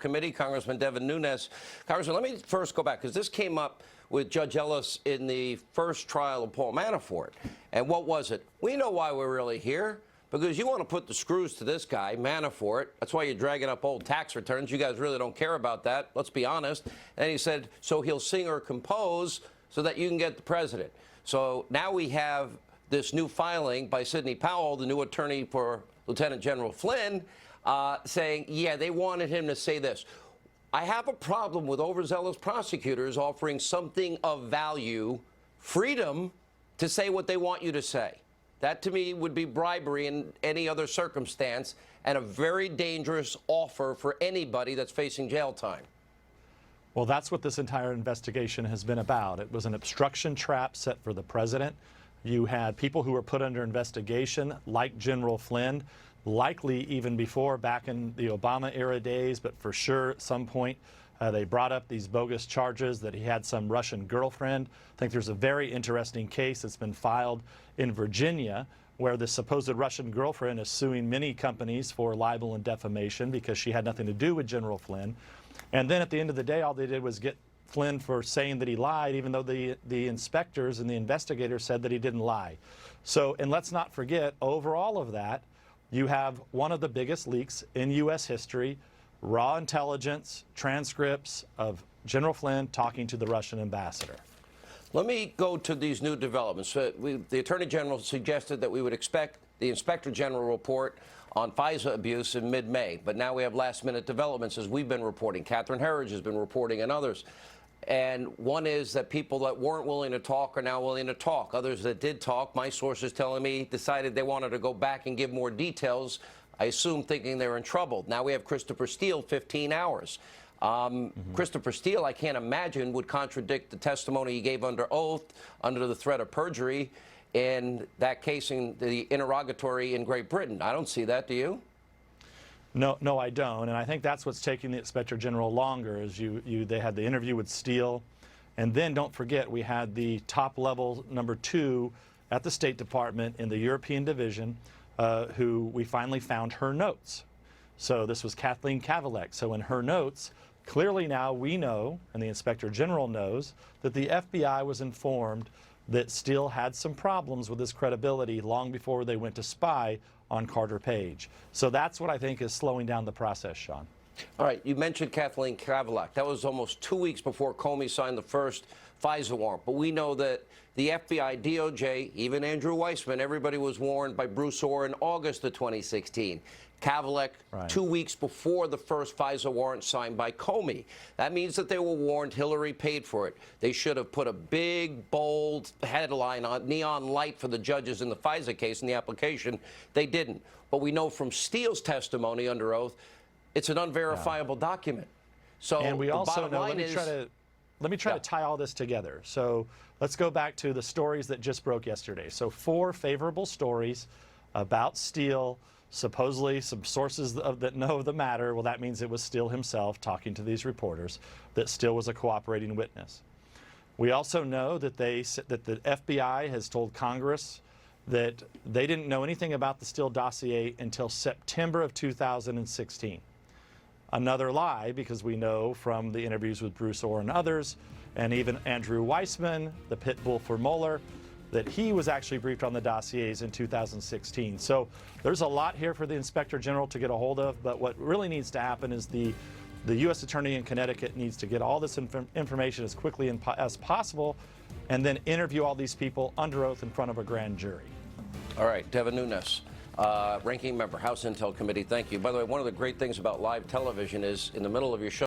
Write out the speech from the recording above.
Committee, Congressman Devin Nunes. Congressman, let me first go back, because this came up with Judge Ellis in the first trial of Paul Manafort. And what was it? We know why we're really here. Because you want to put the screws to this guy, Manafort. That's why you're dragging up old tax returns. You guys really don't care about that. Let's be honest. And he said, so he'll sing or compose so that you can get the president. So now we have this new filing by Sidney Powell, the new attorney for Lieutenant General Flynn, saying, yeah, they wanted him to say this. I have a problem with overzealous prosecutors offering something of value, freedom to say what they want you to say. That, to me, would be bribery in any other circumstance and a very dangerous offer for anybody that's facing jail time. Well, that's what this entire investigation has been about. It was an obstruction trap set for the president. You had people who were put under investigation, like General Flynn, likely even before, back in the Obama-era days, but for sure at some point they brought up these bogus charges that he had some Russian girlfriend. I think there's a very interesting case that's been filed in Virginia where the supposed Russian girlfriend is suing many companies for libel and defamation because she had nothing to do with General Flynn. And then at the end of the day, all they did was get Flynn for saying that he lied, even though the inspectors and the investigators said that he didn't lie. So, and let's not forget, over all of that, you have one of the biggest leaks in U.S. history, raw intelligence, transcripts of General Flynn talking to the Russian ambassador. Let me go to these new developments. The Attorney General suggested that we would expect the Inspector General report on FISA abuse in mid-May, but now we have last-minute developments, as we've been reporting. Catherine Herridge has been reporting, and others. And one is that people that weren't willing to talk are now willing to talk. Others that did talk, my sources telling me, decided they wanted to go back and give more details, I assume thinking they were in trouble. Now we have Christopher Steele, 15 hours. Christopher Steele, I can't imagine, would contradict the testimony he gave under oath, under the threat of perjury, in that case in the interrogatory in Great Britain. I don't see that, do you? No, I don't. And I think that's what's taking the Inspector General longer, is they had the interview with Steele. And then don't forget, we had the top level number 2 at the State Department in the European Division, who we finally found her notes. So this was Kathleen Kavalek. So in her notes, clearly now we know, and the Inspector General knows, that the FBI was informed that Steele had some problems with his credibility long before they went to spy on Carter Page. So that's what I think is slowing down the process, Sean. All right, you mentioned Kathleen Kavalek. That was almost 2 weeks before Comey signed the first FISA warrant. But we know that the FBI, DOJ, even Andrew Weissman, everybody was warned by Bruce Orr in August of 2016. Kavalek, right, 2 weeks before the first FISA warrant signed by Comey. That means that they were warned. Hillary paid for it. They should have put a big, bold headline on neon light for the judges in the FISA case in the application. They didn't. But we know from Steele's testimony under oath, it's an unverifiable document. So, and we also know, let me try to tie all this together. So let's go back to the stories that just broke yesterday. So 4 favorable stories about Steele, supposedly some sources that know the matter. Well, that means it was Steele himself talking to these reporters, that Steele was a cooperating witness. We also know that the FBI has told Congress that they didn't know anything about the Steele dossier until September of 2016. Another lie, because we know from the interviews with Bruce Orr and others, and even Andrew Weissman, the pit bull for Mueller, that he was actually briefed on the dossiers in 2016. So there's a lot here for the Inspector General to get a hold of, but what really needs to happen is the U.S. Attorney in Connecticut needs to get all this information as quickly as possible and then interview all these people under oath in front of a grand jury. All right, Devin Nunes, Ranking Member, House Intel Committee, thank you. By the way, one of the great things about live television is in the middle of your show,